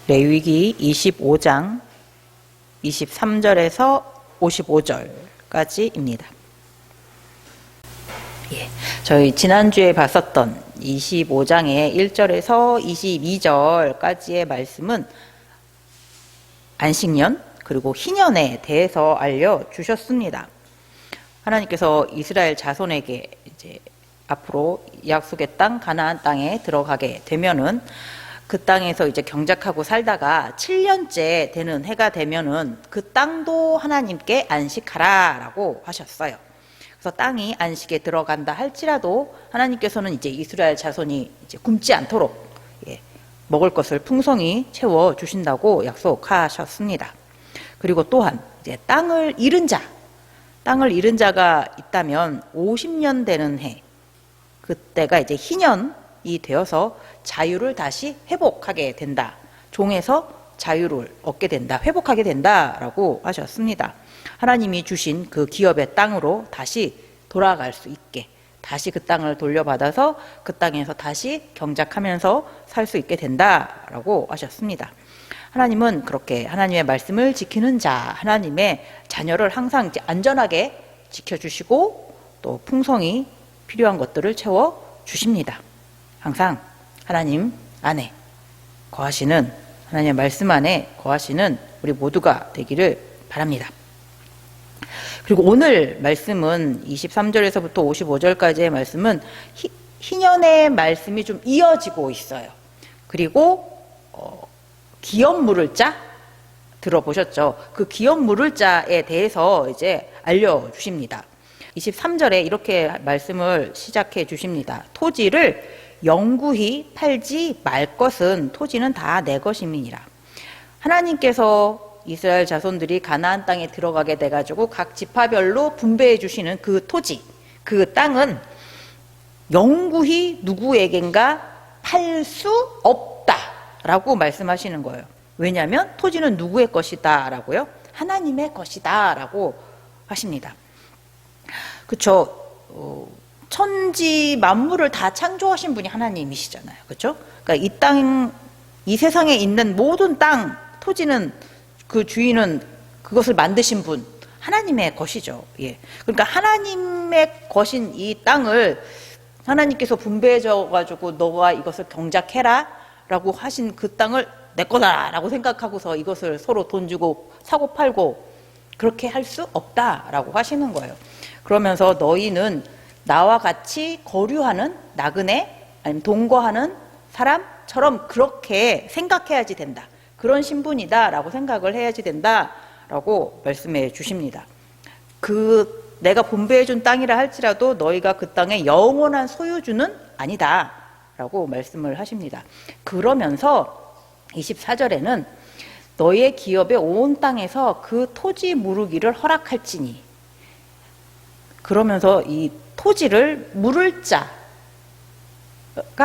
레위기 25장 23절에서 55절까지입니다. 저희 지난주에 봤었던 25장의 1절에서 22절까지의 말씀은 안식년 그리고 희년에 대해서 알려주셨습니다. 하나님께서 이스라엘 자손에게 이제 앞으로 약속의 땅 가나안 땅에 들어가게 되면은 그 땅에서 이제 경작하고 살다가 7년째 되는 해가 되면은 그 땅도 하나님께 안식하라라고 하셨어요. 그래서 땅이 안식에 들어간다 할지라도 하나님께서는 이제 이스라엘 자손이 이제 굶지 않도록 먹을 것을 풍성히 채워 주신다고 약속하셨습니다. 그리고 또한 이제 땅을 잃은 자가 있다면 50년 되는 해, 그때가 이제 희년이 되어서 자유를 다시 회복하게 된다. 종에서 자유를 얻게 된다. 회복하게 된다라고 하셨습니다. 하나님이 주신 그 기업의 땅으로 다시 돌아갈 수 있게, 다시 그 땅을 돌려받아서 그 땅에서 다시 경작하면서 살 수 있게 된다라고 하셨습니다. 하나님은 그렇게 하나님의 말씀을 지키는 자, 하나님의 자녀를 항상 이제 안전하게 지켜주시고 또 풍성히 필요한 것들을 채워 주십니다. 항상 하나님 안에 거하시는, 하나님의 말씀 안에 거하시는 우리 모두가 되기를 바랍니다. 그리고 오늘 말씀은 23절에서부터 55절까지의 말씀은 희년의 말씀이 좀 이어지고 있어요. 그리고 기업 물을 자 들어보셨죠? 그 기업 물을 자에 대해서 이제 알려주십니다. 23절에 이렇게 말씀을 시작해 주십니다. 토지를 영구히 팔지 말 것은 토지는 다 내 것임이니라. 하나님께서 이스라엘 자손들이 가나안 땅에 들어가게 돼가지고 각 지파별로 분배해 주시는 그 토지, 그 땅은 영구히 누구에겐가 팔 수 없다라고 말씀하시는 거예요. 왜냐하면 토지는 누구의 것이다 라고요? 하나님의 것이다 라고 하십니다. 그렇죠. 천지 만물을 다 창조하신 분이 하나님이시잖아요. 그렇죠? 그러니까 이 세상에 있는 모든 땅, 토지는 그 주인은 그것을 만드신 분, 하나님의 것이죠. 그러니까 하나님의 것인 이 땅을 하나님께서 분배해줘 가지고 너가 이것을 경작해라 라고 하신 그 땅을 내 거다 라고 생각하고서 이것을 서로 돈 주고 사고 팔고 그렇게 할 수 없다라고 하시는 거예요. 그러면서 너희는 나와 같이 거류하는 나그네 아니면 동거하는 사람처럼 그렇게 생각해야지 된다. 그런 신분이다 라고 생각을 해야지 된다 라고 말씀해 주십니다. 내가 분배해 준 땅이라 할지라도 너희가 그 땅의 영원한 소유주는 아니다 라고 말씀을 하십니다. 그러면서 24절에는 너희의 기업의 온 땅에서 그 토지 무르기를 허락할지니, 그러면서 이 토지를 물을 자가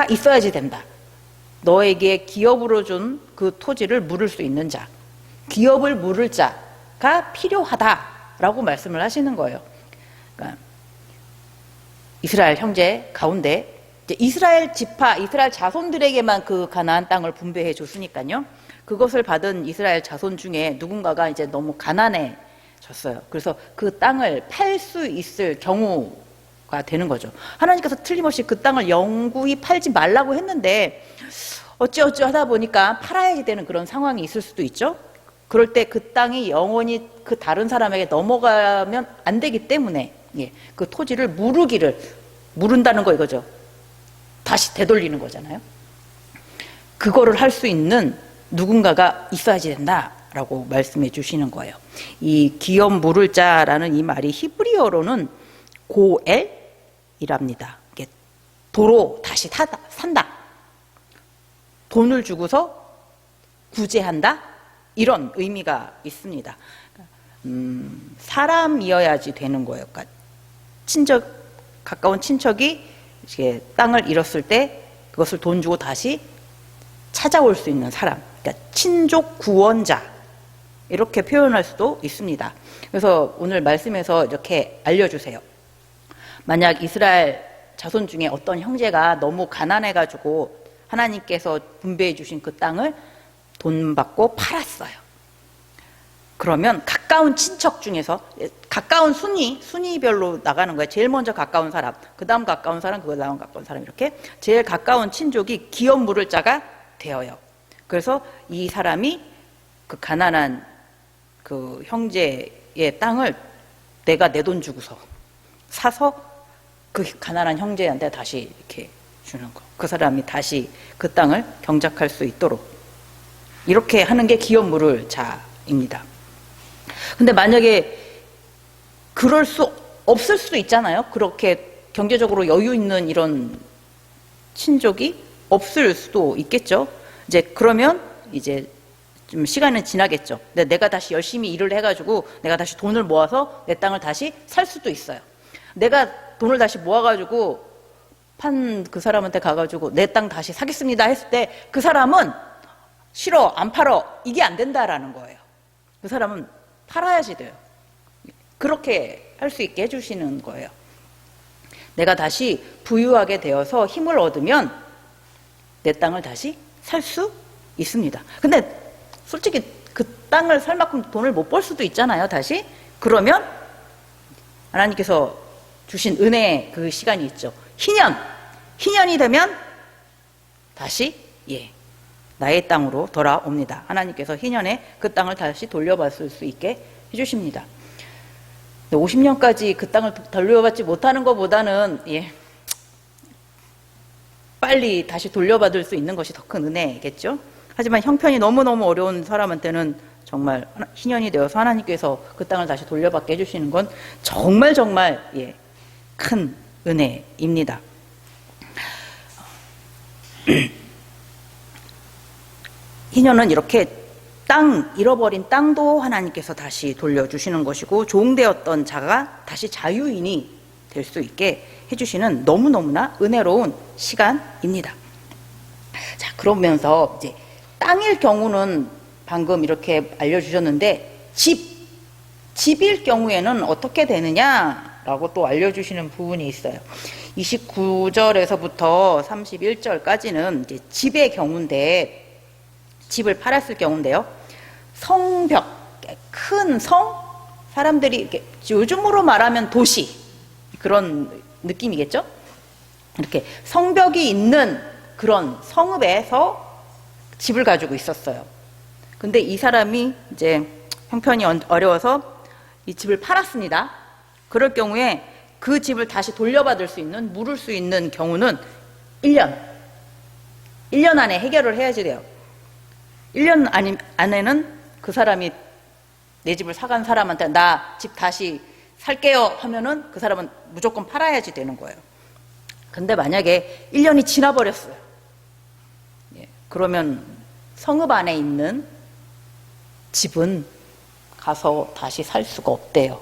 있어야지 된다. 너에게 기업으로 준 그 토지를 물을 수 있는 자, 기업을 물을 자가 필요하다라고 말씀을 하시는 거예요. 그러니까 이스라엘 형제 가운데 이제 이스라엘 지파, 이스라엘 자손들에게만 그 가나안 땅을 분배해 줬으니까요. 그것을 받은 이스라엘 자손 중에 누군가가 이제 너무 가난해졌어요. 그래서 그 땅을 팔 수 있을 경우가 되는 거죠. 하나님께서 틀림없이 그 땅을 영구히 팔지 말라고 했는데 어찌어찌 하다 보니까 팔아야지 되는 그런 상황이 있을 수도 있죠. 그럴 때 그 땅이 영원히 그 다른 사람에게 넘어가면 안 되기 때문에 그 토지를 무른다는 거 이거죠. 다시 되돌리는 거잖아요. 그거를 할 수 있는 누군가가 있어야지 된다라고 말씀해 주시는 거예요. 이 기업 물을 자라는 이 말이 히브리어로는 고엘이랍니다. 도로 다시 산다. 돈을 주고서 구제한다. 이런 의미가 있습니다. 사람이어야지 되는 거예요. 그러니까 가까운 친척이 이렇게 땅을 잃었을 때 그것을 돈 주고 다시 찾아올 수 있는 사람. 그러니까 친족 구원자. 이렇게 표현할 수도 있습니다. 그래서 오늘 말씀에서 이렇게 알려주세요. 만약 이스라엘 자손 중에 어떤 형제가 너무 가난해가지고 하나님께서 분배해 주신 그 땅을 돈 받고 팔았어요. 그러면 가까운 친척 중에서 가까운 순위별로 나가는 거예요. 제일 먼저 가까운 사람, 그 다음 가까운 사람, 그 다음 가까운 사람, 이렇게 제일 가까운 친족이 기업 물을 자가 되어요. 그래서 이 사람이 그 가난한 그 형제의 땅을 내가 내 돈 주고서 사서 그 가난한 형제한테 다시 이렇게 주는 거. 그 사람이 다시 그 땅을 경작할 수 있도록 이렇게 하는 게 기업 물을 자입니다. 근데 만약에 그럴 수 없을 수도 있잖아요. 그렇게 경제적으로 여유 있는 이런 친족이 없을 수도 있겠죠. 이제 그러면 이제 좀 시간은 지나겠죠. 근데 내가 다시 열심히 일을 해가지고 내가 다시 돈을 모아서 내 땅을 다시 살 수도 있어요. 내가 돈을 다시 모아가지고 판 그 사람한테 가가지고 내 땅 다시 사겠습니다 했을 때 그 사람은 싫어, 안 팔어, 이게 안 된다라는 거예요. 그 사람은 팔아야지 돼요. 그렇게 할 수 있게 해주시는 거예요. 내가 다시 부유하게 되어서 힘을 얻으면 내 땅을 다시 살 수 있습니다. 근데 솔직히 그 땅을 살 만큼 돈을 못 벌 수도 있잖아요, 다시. 그러면 하나님께서 주신 은혜의 그 시간이 있죠. 희년이 되면 다시 나의 땅으로 돌아옵니다. 하나님께서 희년에 그 땅을 다시 돌려받을 수 있게 해주십니다. 50년까지 그 땅을 돌려받지 못하는 것보다는 빨리 다시 돌려받을 수 있는 것이 더 큰 은혜겠죠. 하지만 형편이 너무너무 어려운 사람한테는 정말 희년이 되어서 하나님께서 그 땅을 다시 돌려받게 해주시는 건 정말 큰 은혜입니다. 희년은 이렇게 잃어버린 땅도 하나님께서 다시 돌려주시는 것이고 종되었던 자가 다시 자유인이 될 수 있게 해주시는 너무너무나 은혜로운 시간입니다. 자, 그러면서 이제 땅일 경우는 방금 이렇게 알려주셨는데 집일 경우에는 어떻게 되느냐라고 또 알려주시는 부분이 있어요. 29절에서부터 31절까지는 이제 집의 경우인데 집을 팔았을 경우인데요. 성벽, 큰 성, 사람들이 이렇게 요즘으로 말하면 도시 그런 느낌이겠죠? 이렇게 성벽이 있는 그런 성읍에서 집을 가지고 있었어요. 근데 이 사람이 이제 형편이 어려워서 이 집을 팔았습니다. 그럴 경우에 그 집을 다시 돌려받을 수 있는, 물을 수 있는 경우는 1년 안에 해결을 해야지 돼요. 1년 안에는 그 사람이 내 집을 사간 사람한테 나 집 다시 살게요 하면은 그 사람은 무조건 팔아야지 되는 거예요. 근데 만약에 1년이 지나버렸어요. 그러면 성읍 안에 있는 집은 가서 다시 살 수가 없대요.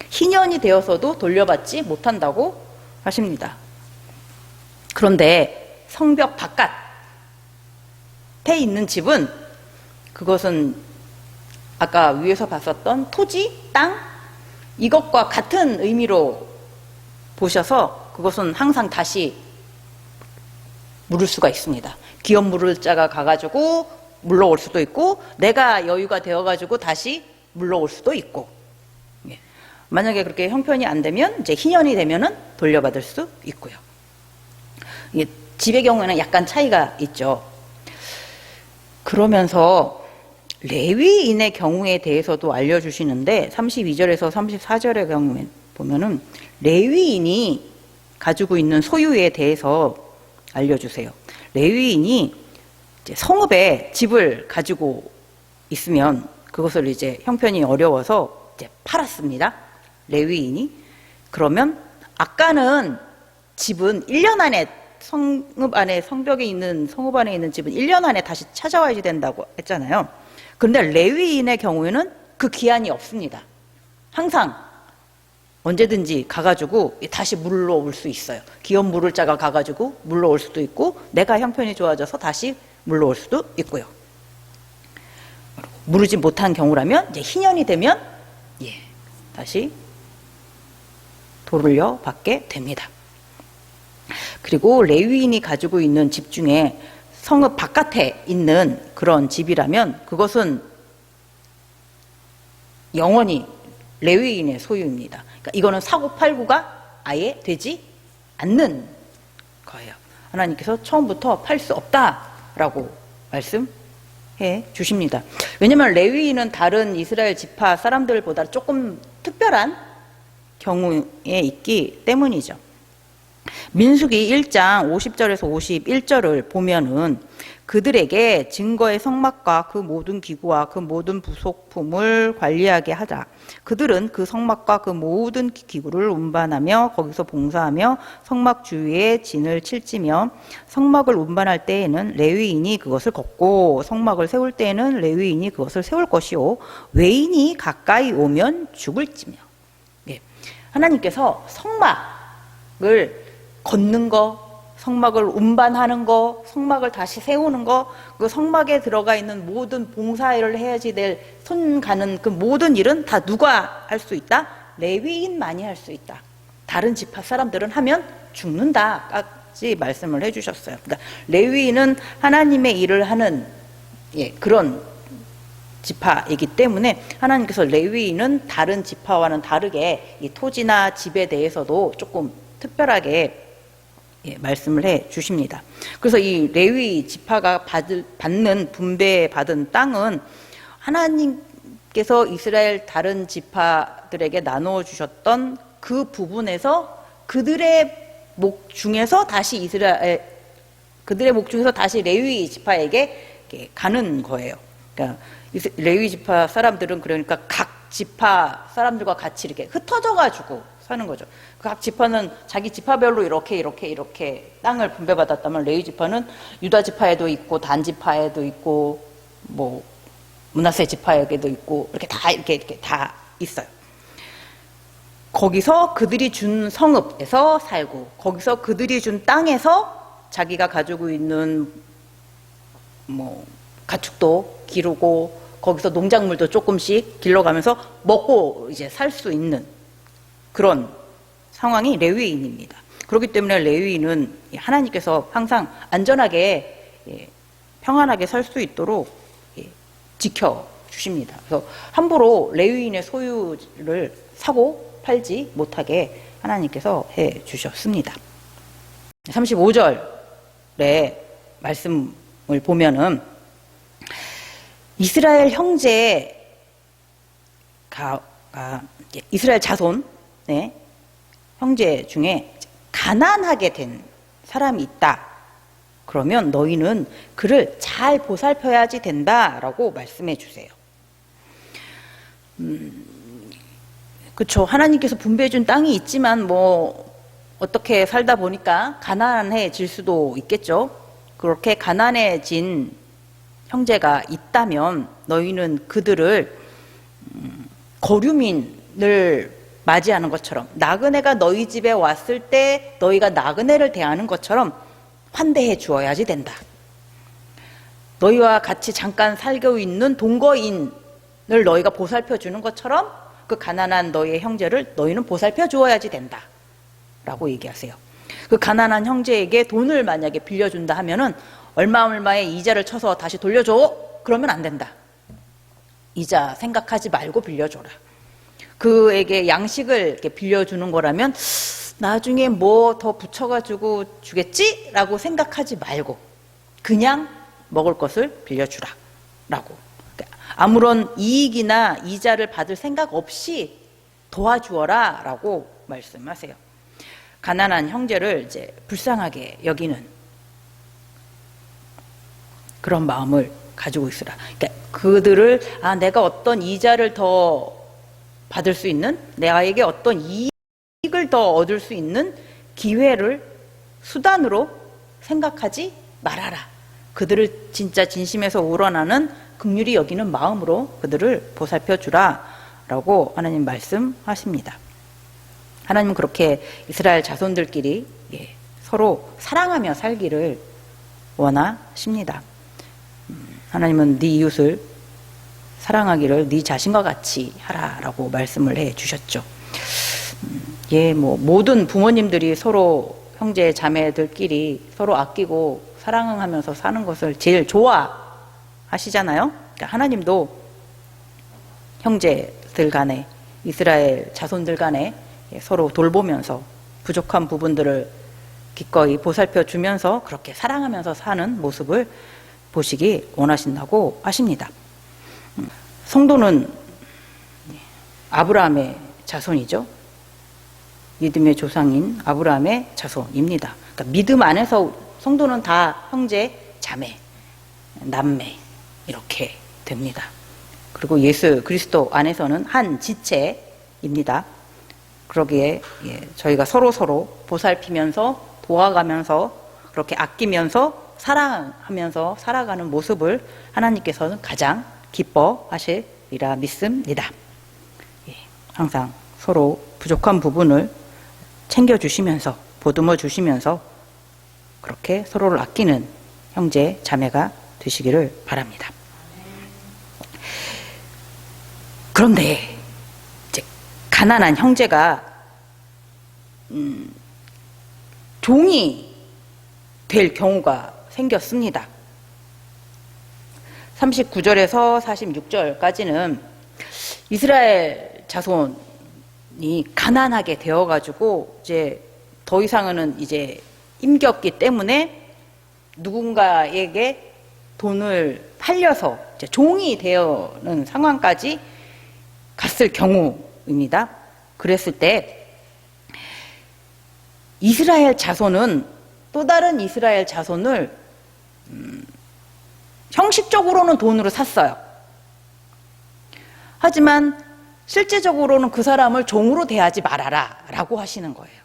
희년이 되어서도 돌려받지 못한다고 하십니다. 그런데 성벽 바깥에 있는 집은 그것은 아까 위에서 봤었던 토지, 땅 이것과 같은 의미로 보셔서 그것은 항상 다시 물을 수가 있습니다. 기업 물을 자가 가가지고 물러올 수도 있고 내가 여유가 되어가지고 다시 물러올 수도 있고 만약에 그렇게 형편이 안 되면 이제 희년이 되면은 돌려받을 수 있고요. 집의 경우에는 약간 차이가 있죠. 그러면서 레위인의 경우에 대해서도 알려주시는데 32절에서 34절의 경우에 보면은 레위인이 가지고 있는 소유에 대해서 알려주세요. 레위인이 이제 성읍에 집을 가지고 있으면 그것을 이제 형편이 어려워서 이제 팔았습니다. 레위인이. 그러면 아까는 집은 1년 안에 성읍 안에 성벽에 있는 성읍 안에 있는 집은 1년 안에 다시 찾아와야 된다고 했잖아요. 그런데 레위인의 경우에는 그 기한이 없습니다. 항상 언제든지 가가지고 다시 물러올 수 있어요. 기업 물을 자가 가가지고 물러올 수도 있고 내가 형편이 좋아져서 다시 물러올 수도 있고요. 물르지 못한 경우라면 이제 희년이 되면 다시 돌려받게 됩니다. 그리고 레위인이 가지고 있는 집 중에 성읍 바깥에 있는 그런 집이라면 그것은 영원히 레위인의 소유입니다. 그러니까 이거는 사고팔고가 아예 되지 않는 거예요. 하나님께서 처음부터 팔 수 없다라고 말씀해 주십니다. 왜냐하면 레위인은 다른 이스라엘 지파 사람들보다 조금 특별한 경우에 있기 때문이죠. 민수기 1장 50절에서 51절을 보면은 그들에게 증거의 성막과 그 모든 기구와 그 모든 부속품을 관리하게 하자. 그들은 그 성막과 그 모든 기구를 운반하며 거기서 봉사하며 성막 주위에 진을 칠지며 성막을 운반할 때에는 레위인이 그것을 걷고 성막을 세울 때에는 레위인이 그것을 세울 것이요 외인이 가까이 오면 죽을지며. 예. 하나님께서 성막을 걷는 거, 성막을 운반하는 거, 성막을 다시 세우는 거, 그 성막에 들어가 있는 모든 봉사일을 해야지 될 손 가는 그 모든 일은 다 누가 할 수 있다? 레위인만이 할 수 있다. 다른 지파 사람들은 하면 죽는다까지 말씀을 해주셨어요. 그러니까 레위인은 하나님의 일을 하는 그런 지파이기 때문에 하나님께서 레위인은 다른 지파와는 다르게 이 토지나 집에 대해서도 조금 특별하게 말씀을 해 주십니다. 그래서 이 레위 지파가 받는 분배받은 땅은 하나님께서 이스라엘 다른 지파들에게 나누어 주셨던 그 부분에서 그들의 목 중에서 다시 그들의 목 중에서 다시 레위 지파에게 가는 거예요. 그러니까 레위 지파 사람들은 그러니까 각 지파 사람들과 같이 이렇게 흩어져 가지고 사는 거죠. 각 지파는 자기 지파별로 이렇게 땅을 분배받았다면 레위 지파는 유다 지파에도 있고 단 지파에도 있고 뭐 므낫세 지파에게도 있고 이렇게 다 있어요. 거기서 그들이 준 성읍에서 살고 거기서 그들이 준 땅에서 자기가 가지고 있는 뭐 가축도 기르고 거기서 농작물도 조금씩 길러가면서 먹고 이제 살 수 있는 그런 상황이 레위인입니다. 그렇기 때문에 레위인은 하나님께서 항상 안전하게 평안하게 살 수 있도록 지켜주십니다. 그래서 함부로 레위인의 소유를 사고 팔지 못하게 하나님께서 해주셨습니다. 35절의 말씀을 보면은 이스라엘 형제가 이스라엘 자손 형제 중에 가난하게 된 사람이 있다. 그러면 너희는 그를 잘 보살펴야지 된다라고 말씀해 주세요. 그렇죠. 하나님께서 분배해 준 땅이 있지만 뭐 어떻게 살다 보니까 가난해질 수도 있겠죠. 그렇게 가난해진 형제가 있다면 너희는 그들을 거류민을 맞이하는 것처럼 나그네가 너희 집에 왔을 때 너희가 나그네를 대하는 것처럼 환대해 주어야지 된다. 너희와 같이 잠깐 살고 있는 동거인을 너희가 보살펴 주는 것처럼 그 가난한 너희의 형제를 너희는 보살펴 주어야지 된다. 라고 얘기하세요. 그 가난한 형제에게 돈을 만약에 빌려준다 하면은 얼마의 이자를 쳐서 다시 돌려줘? 그러면 안 된다. 이자 생각하지 말고 빌려줘라. 그에게 양식을 이렇게 빌려주는 거라면 나중에 뭐 더 붙여가지고 주겠지? 라고 생각하지 말고 그냥 먹을 것을 빌려주라. 라고. 아무런 이익이나 이자를 받을 생각 없이 도와주어라. 라고 말씀하세요. 가난한 형제를 이제 불쌍하게 여기는 그런 마음을 가지고 있으라. 그러니까 그들을 내가 어떤 이자를 더 받을 수 있는 나에게 어떤 이익을 더 얻을 수 있는 기회를 수단으로 생각하지 말아라. 그들을 진짜 진심에서 우러나는 긍휼히 여기는 마음으로 그들을 보살펴 주라 라고 하나님 말씀하십니다. 하나님은 그렇게 이스라엘 자손들끼리 서로 사랑하며 살기를 원하십니다. 하나님은 네 이웃을 사랑하기를 네 자신과 같이 하라라고 말씀을 해 주셨죠. 모든 부모님들이 서로 형제 자매들끼리 서로 아끼고 사랑하면서 사는 것을 제일 좋아하시잖아요. 그러니까 하나님도 형제들 간에, 이스라엘 자손들 간에 서로 돌보면서 부족한 부분들을 기꺼이 보살펴 주면서 그렇게 사랑하면서 사는 모습을 보시기 원하신다고 하십니다. 성도는 아브라함의 자손이죠. 믿음의 조상인 아브라함의 자손입니다. 그러니까 믿음 안에서 성도는 다 형제, 자매, 남매 이렇게 됩니다. 그리고 예수 그리스도 안에서는 한 지체입니다. 그러기에 저희가 서로 보살피면서 도와가면서 그렇게 아끼면서 사랑하면서 살아가는 모습을 하나님께서는 가장 기뻐하시리라 믿습니다. 항상 서로 부족한 부분을 챙겨주시면서 보듬어 주시면서 그렇게 서로를 아끼는 형제 자매가 되시기를 바랍니다. 그런데 이제 가난한 형제가 종이 될 경우가 생겼습니다. 39절에서 46절까지는 이스라엘 자손이 가난하게 되어가지고 이제 더 이상은 이제 힘겹기 때문에 누군가에게 돈을 팔려서 이제 종이 되어는 상황까지 갔을 경우입니다. 그랬을 때 이스라엘 자손은 또 다른 이스라엘 자손을 형식적으로는 돈으로 샀어요. 하지만 실제적으로는 그 사람을 종으로 대하지 말아라 라고 하시는 거예요.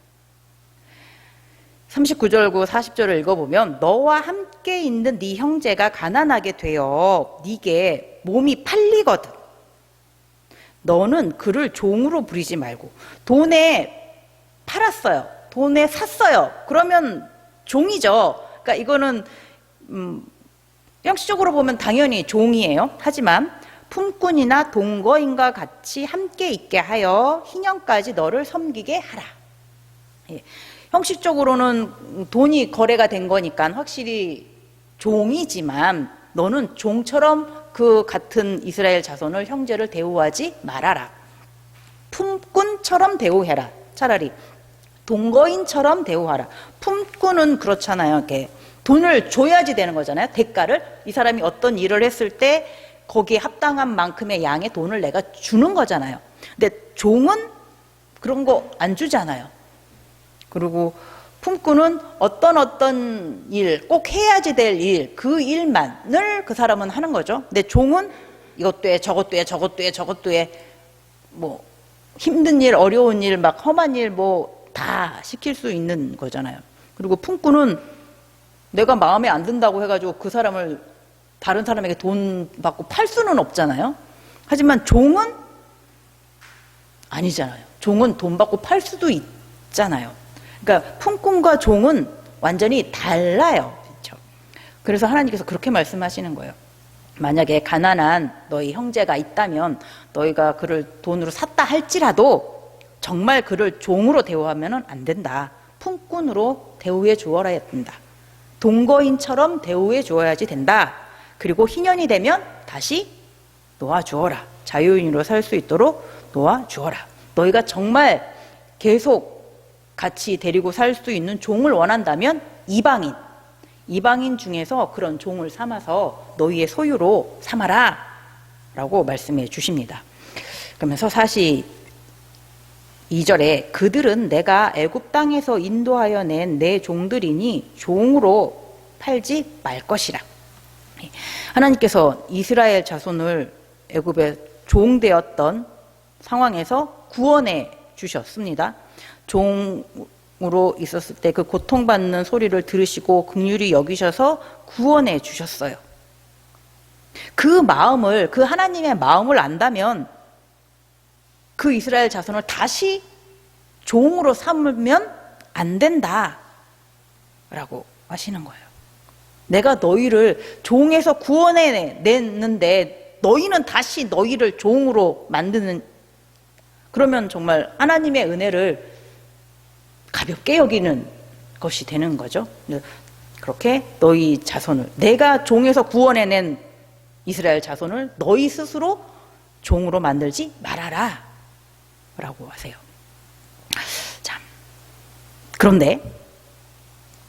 39절과 40절을 읽어보면 너와 함께 있는 네 형제가 가난하게 되어 네게 몸이 팔리거든 너는 그를 종으로 부리지 말고 돈에 팔았어요. 돈에 샀어요. 그러면 종이죠. 그러니까 이거는 형식적으로 보면 당연히 종이에요. 하지만 품꾼이나 동거인과 같이 함께 있게 하여 희년까지 너를 섬기게 하라. 형식적으로는 돈이 거래가 된 거니까 확실히 종이지만 너는 종처럼 그 같은 이스라엘 자손을 형제를 대우하지 말아라. 품꾼처럼 대우해라. 차라리 동거인처럼 대우하라. 품꾼은 그렇잖아요. 이렇게 돈을 줘야지 되는 거잖아요. 대가를. 이 사람이 어떤 일을 했을 때 거기에 합당한 만큼의 양의 돈을 내가 주는 거잖아요. 근데 종은 그런 거 안 주잖아요. 그리고 품꾼은 어떤 일, 꼭 해야지 될 일, 그 일만을 그 사람은 하는 거죠. 근데 종은 이것도 해, 저것도 해, 저것도 해, 저것도 해. 뭐 힘든 일, 어려운 일, 막 험한 일 뭐 다 시킬 수 있는 거잖아요. 그리고 품꾼은 내가 마음에 안 든다고 해가지고 그 사람을 다른 사람에게 돈 받고 팔 수는 없잖아요. 하지만 종은 아니잖아요. 종은 돈 받고 팔 수도 있잖아요. 그러니까 품꾼과 종은 완전히 달라요. 그렇죠? 그래서 하나님께서 그렇게 말씀하시는 거예요. 만약에 가난한 너희 형제가 있다면 너희가 그를 돈으로 샀다 할지라도 정말 그를 종으로 대우하면 안 된다. 품꾼으로 대우해 주어야 된다. 동거인처럼 대우해 주어야지 된다. 그리고 희년이 되면 다시 놓아주어라. 자유인으로 살 수 있도록 놓아주어라. 너희가 정말 계속 같이 데리고 살 수 있는 종을 원한다면 이방인 중에서 그런 종을 삼아서 너희의 소유로 삼아라 라고 말씀해 주십니다. 그러면서 42절에 그들은 내가 애굽 땅에서 인도하여 낸 내 종들이니 종으로 팔지 말 것이라. 하나님께서 이스라엘 자손을 애굽에 종되었던 상황에서 구원해 주셨습니다. 종으로 있었을 때 그 고통받는 소리를 들으시고 긍휼히 여기셔서 구원해 주셨어요. 그 하나님의 마음을 안다면 그 이스라엘 자손을 다시 종으로 삼으면 안 된다 라고 하시는 거예요. 내가 너희를 종에서 구원해 냈는데 너희는 다시 너희를 종으로 만드는, 그러면 정말 하나님의 은혜를 가볍게 여기는 것이 되는 거죠. 그렇게 너희 자손을, 내가 종에서 구원해낸 이스라엘 자손을 너희 스스로 종으로 만들지 말아라 라고 하세요. 참, 그런데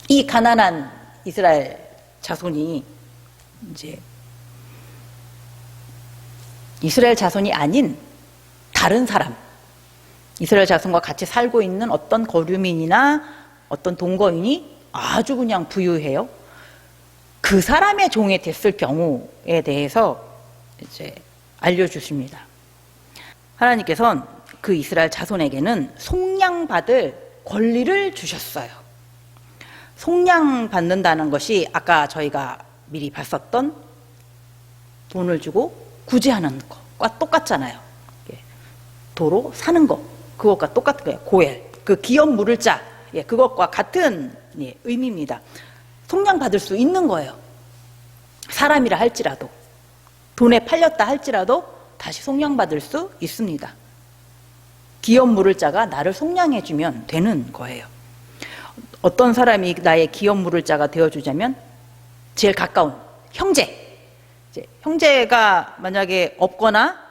이 가난한 이스라엘 자손이 이제 이스라엘 자손이 아닌 다른 사람, 이스라엘 자손과 같이 살고 있는 어떤 거류민이나 어떤 동거인이 아주 그냥 부유해요. 그 사람의 종이 됐을 경우에 대해서 이제 알려주십니다. 하나님께서는 그 이스라엘 자손에게는 속량받을 권리를 주셨어요. 속량받는다는 것이 아까 저희가 미리 봤었던 돈을 주고 구제하는 것과 똑같잖아요. 도로 사는 것, 그것과 똑같은 거예요. 고엘, 그 기업 물을 자, 그것과 같은 의미입니다. 속량받을 수 있는 거예요. 사람이라 할지라도, 돈에 팔렸다 할지라도 다시 속량받을 수 있습니다. 기업 물을 자가 나를 속량해주면 되는 거예요. 어떤 사람이 나의 기업 물을 자가 되어주자면 제일 가까운 형제, 형제가 만약에 없거나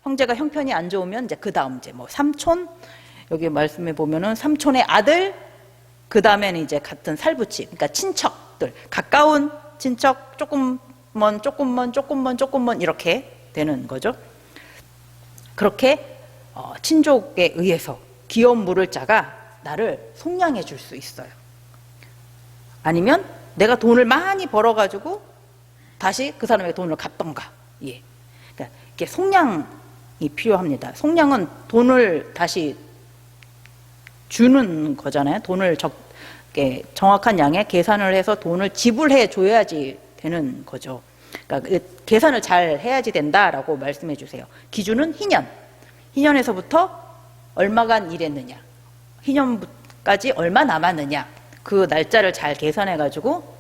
형제가 형편이 안 좋으면 이제 그 다음 이제 뭐 삼촌, 여기 말씀해 보면은 삼촌의 아들, 그 다음에는 이제 같은 살부치, 그러니까 친척들, 가까운 친척, 조금 먼 이렇게 되는 거죠. 그렇게 친족에 의해서 기업 물을 자가 나를 속량해 줄 수 있어요. 아니면 내가 돈을 많이 벌어가지고 다시 그 사람에게 돈을 갚던가. 그러니까 이게 속량이 필요합니다. 속량은 돈을 다시 주는 거잖아요. 돈을 정확한 양의 계산을 해서 돈을 지불해 줘야지 되는 거죠. 그러니까 계산을 잘 해야지 된다라고 말씀해 주세요. 기준은 희년에서부터 얼마간 일했느냐, 희년까지 얼마 남았느냐, 그 날짜를 잘 계산해 가지고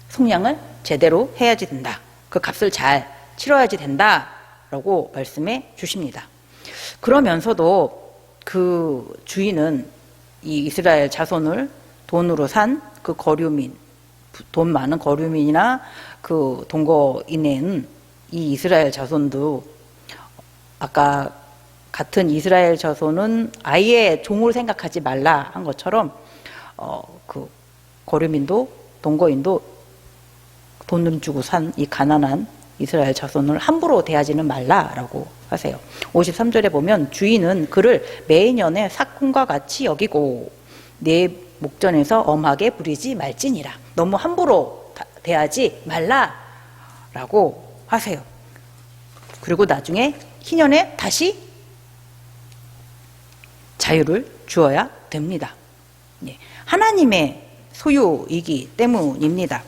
속량을 제대로 해야지 된다. 그 값을 잘 치러야지 된다라고 말씀해 주십니다. 그러면서도 그 주인은 이 이스라엘 자손을 돈으로 산 그 거류민, 돈 많은 거류민이나 그 동거인은 이 이스라엘 자손도 아까 같은 이스라엘 자손은 아예 종을 생각하지 말라 한 것처럼 그 거류민도 동거인도 돈을 주고 산 이 가난한 이스라엘 자손을 함부로 대하지는 말라라고 하세요. 53절에 보면 주인은 그를 매년의 삭군과 같이 여기고 내 목전에서 엄하게 부리지 말지니라. 너무 함부로 대하지 말라라고 하세요. 그리고 나중에 희년에 다시 자유를 주어야 됩니다. 하나님의 소유이기 때문입니다.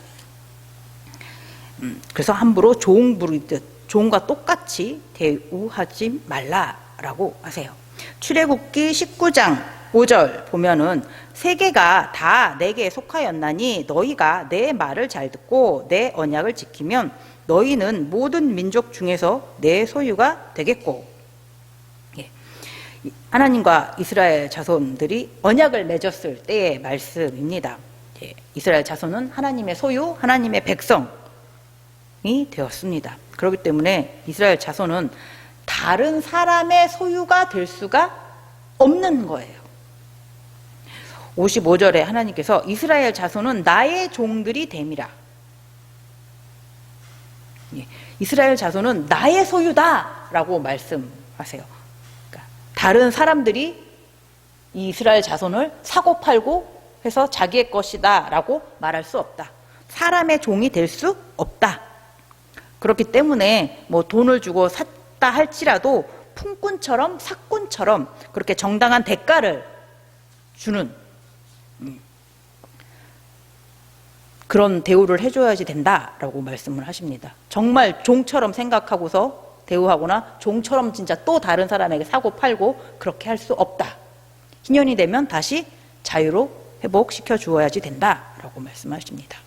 그래서 함부로 종 부리듯 종과 똑같이 대우하지 말라라고 하세요. 출애굽기 19장 5절 보면은 세계가 다 내게 속하였나니 너희가 내 말을 잘 듣고 내 언약을 지키면 너희는 모든 민족 중에서 내 소유가 되겠고, 하나님과 이스라엘 자손들이 언약을 맺었을 때의 말씀입니다. 이스라엘 자손은 하나님의 소유, 하나님의 백성이 되었습니다. 그렇기 때문에 이스라엘 자손은 다른 사람의 소유가 될 수가 없는 거예요. 55절에 하나님께서 이스라엘 자손은 나의 종들이 됨이라. 이스라엘 자손은 나의 소유다라고 말씀하세요. 그러니까 다른 사람들이 이 이스라엘 자손을 사고 팔고 해서 자기의 것이다라고 말할 수 없다. 사람의 종이 될 수 없다. 그렇기 때문에 뭐 돈을 주고 샀다 할지라도 품꾼처럼 사꾼처럼 그렇게 정당한 대가를 주는 그런 대우를 해줘야지 된다라고 말씀을 하십니다. 정말 종처럼 생각하고서 대우하거나 종처럼 진짜 또 다른 사람에게 사고 팔고 그렇게 할 수 없다. 희년이 되면 다시 자유로 회복시켜 주어야지 된다라고 말씀하십니다.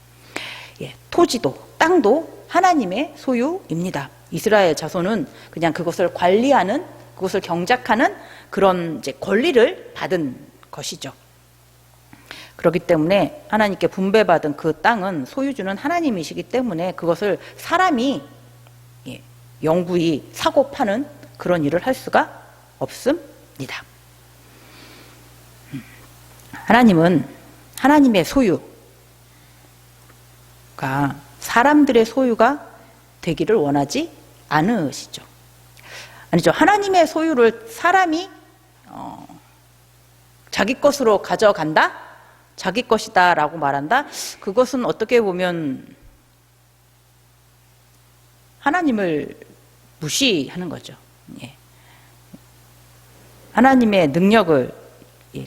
토지도 땅도 하나님의 소유입니다. 이스라엘 자손은 그냥 그것을 관리하는, 그것을 경작하는 그런 이제 권리를 받은 것이죠. 그렇기 때문에 하나님께 분배받은 그 땅은 소유주는 하나님이시기 때문에 그것을 사람이 영구히 사고 파는 그런 일을 할 수가 없습니다. 하나님은 하나님의 소유가 사람들의 소유가 되기를 원하지 않으시죠. 아니죠. 하나님의 소유를 사람이 자기 것으로 가져간다? 자기 것이다 라고 말한다? 그것은 어떻게 보면 하나님을 무시하는 거죠. 예. 하나님의 능력을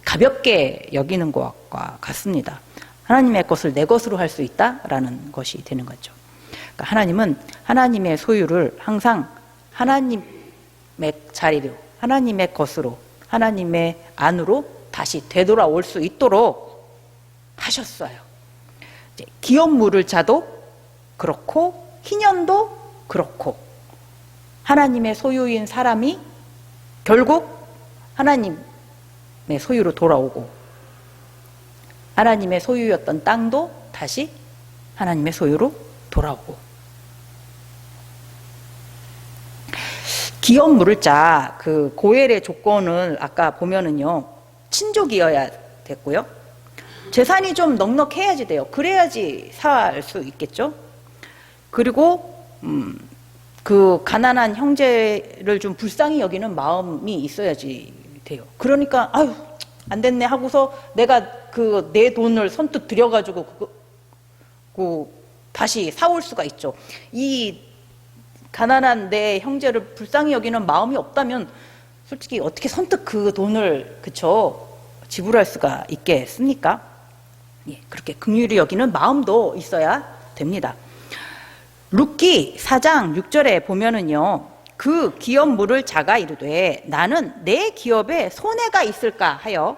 가볍게 여기는 것과 같습니다. 하나님의 것을 내 것으로 할 수 있다라는 것이 되는 거죠. 그러니까 하나님은 하나님의 소유를 항상 하나님의 자리로, 하나님의 것으로, 하나님의 안으로 다시 되돌아올 수 있도록 하셨어요. 기업 물을 자도 그렇고 희년도 그렇고 하나님의 소유인 사람이 결국 하나님의 소유로 돌아오고 하나님의 소유였던 땅도 다시 하나님의 소유로 돌아오고 기업 물을 자 그 고엘의 조건을 아까 보면은요 친족이어야 됐고요 재산이 좀 넉넉해야지 돼요. 그래야지 살 수 있겠죠. 그리고 그 가난한 형제를 좀 불쌍히 여기는 마음이 있어야지 돼요. 그러니까 아유 안 됐네 하고서 내가 그 내 돈을 선뜻 들여가지고 다시 사올 수가 있죠. 이 가난한 내 형제를 불쌍히 여기는 마음이 없다면 솔직히 어떻게 선뜻 그 돈을 지불할 수가 있겠습니까? 예, 그렇게 긍휼히 여기는 마음도 있어야 됩니다. 룻기 4장 6절에 보면은요 그 기업 물을 자가 이르되 나는 내 기업에 손해가 있을까 하여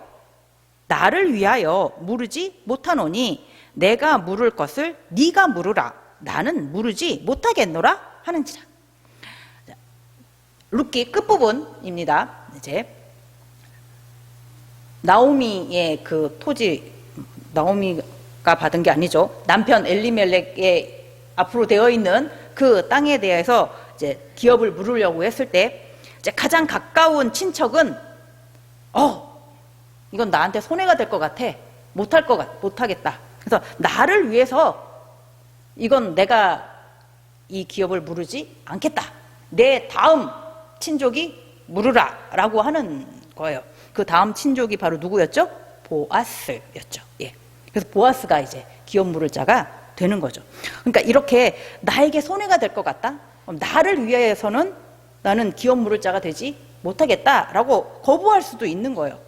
나를 위하여 물으지 못하노니 내가 물을 것을 네가 물으라 나는 물으지 못하겠노라 하는지라. 룻기 끝부분입니다. 이제 나오미의 그 토지, 나오미가 받은 게 아니죠. 남편 엘리멜렉의 앞으로 되어 있는 그 땅에 대해서 이제 기업을 물으려고 했을 때 이제 가장 가까운 친척은 이건 나한테 손해가 될 것 같아. 못하겠다. 그래서 나를 위해서 이건 내가 이 기업을 물으지 않겠다. 내 다음 친족이 물으라 라고 하는 거예요. 그 다음 친족이 바로 누구였죠? 보아스였죠. 예. 그래서 보아스가 이제 기업 물을 자가 되는 거죠. 그러니까 이렇게 나에게 손해가 될 것 같다? 그럼 나를 위해서는 나는 기업 물을 자가 되지 못하겠다라고 거부할 수도 있는 거예요.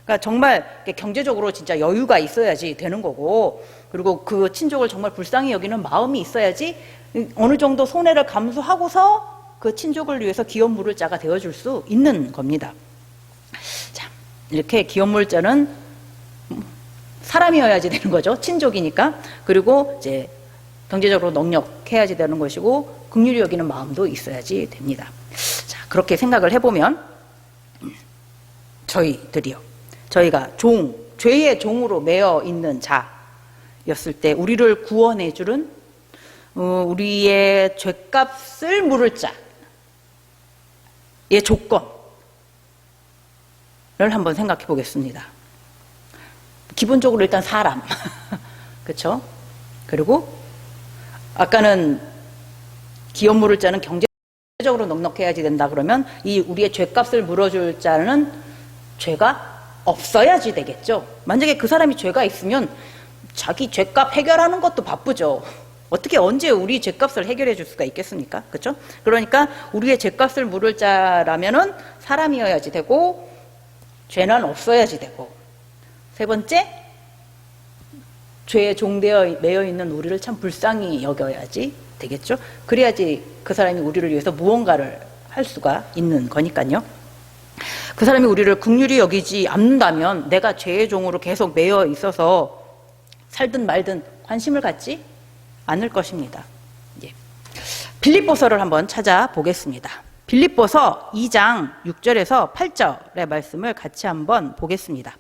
그러니까 정말 경제적으로 진짜 여유가 있어야지 되는 거고 그리고 그 친족을 정말 불쌍히 여기는 마음이 있어야지 어느 정도 손해를 감수하고서 그 친족을 위해서 기업 물을 자가 되어줄 수 있는 겁니다. 자, 이렇게 기업 물자는 사람이어야지 되는 거죠. 친족이니까. 그리고 이제 경제적으로 넉넉해야지 되는 것이고 긍휼히 여기는 마음도 있어야지 됩니다. 자, 그렇게 생각을 해보면 저희가 죄의 종으로 매여 있는 자였을 때 우리를 구원해 주는 우리의 죄값을 물을 자의 조건을 한번 생각해 보겠습니다. 기본적으로 일단 사람, 그렇죠? 그리고 아까는 기업 물을 자는 경제적으로 넉넉해야지 된다 그러면 이 우리의 죄값을 물어줄 자는 죄가 없어야지 되겠죠. 만약에 그 사람이 죄가 있으면 자기 죄값 해결하는 것도 바쁘죠. 어떻게 언제 우리 죄값을 해결해 줄 수가 있겠습니까? 그렇죠? 그러니까 우리의 죄값을 물을 자라면은 사람이어야지 되고 죄는 없어야지 되고 세 번째 죄에 종되어 매여 있는 우리를 참 불쌍히 여겨야지 되겠죠. 그래야지 그 사람이 우리를 위해서 무언가를 할 수가 있는 거니까요. 그 사람이 우리를 긍휼히 여기지 않는다면 내가 죄의 종으로 계속 매여 있어서 살든 말든 관심을 갖지 않을 것입니다. 예. 빌립보서를 한번 찾아보겠습니다. 빌립보서 2장 6절에서 8절의 말씀을 같이 한번 보겠습니다.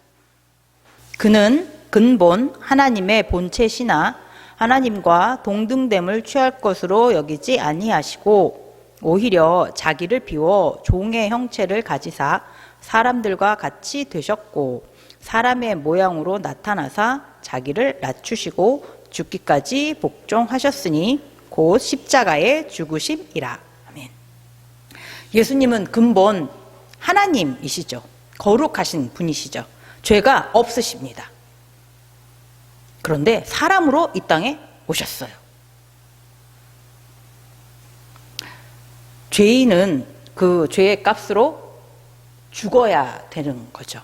그는 근본 하나님의 본체시나 하나님과 동등됨을 취할 것으로 여기지 아니하시고 오히려 자기를 비워 종의 형체를 가지사 사람들과 같이 되셨고 사람의 모양으로 나타나사 자기를 낮추시고 죽기까지 복종하셨으니 곧 십자가에 죽으심이라. 아멘. 예수님은 근본 하나님이시죠. 거룩하신 분이시죠. 죄가 없으십니다. 그런데 사람으로 이 땅에 오셨어요. 죄인은 그 죄의 값으로 죽어야 되는 거죠.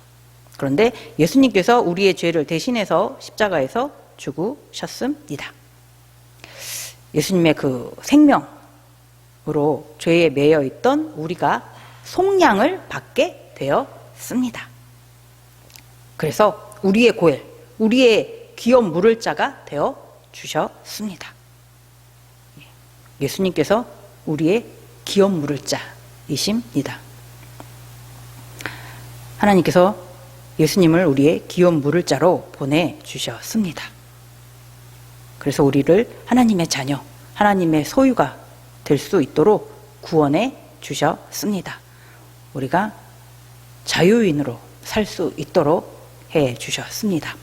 그런데 예수님께서 우리의 죄를 대신해서 십자가에서 죽으셨습니다. 예수님의 그 생명으로 죄에 매여 있던 우리가 속량을 받게 되었습니다. 그래서 우리의 고엘, 우리의 기업 물을 자가 되어 주셨습니다. 예수님께서 우리의 기업 물을 자이십니다. 하나님께서 예수님을 우리의 기업 물을 자로 보내주셨습니다. 그래서 우리를 하나님의 자녀, 하나님의 소유가 될 수 있도록 구원해 주셨습니다. 우리가 자유인으로 살 수 있도록 해 주셨습니다.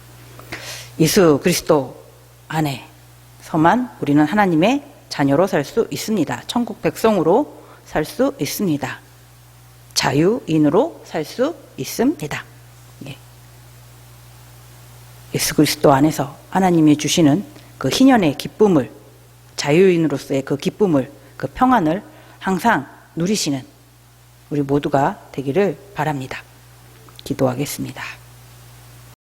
예수 그리스도 안에서만 우리는 하나님의 자녀로 살 수 있습니다. 천국 백성으로 살 수 있습니다. 자유인으로 살 수 있습니다. 예수 그리스도 안에서 하나님이 주시는 그 희년의 기쁨을, 자유인으로서의 그 기쁨을, 그 평안을 항상 누리시는 우리 모두가 되기를 바랍니다. 기도하겠습니다.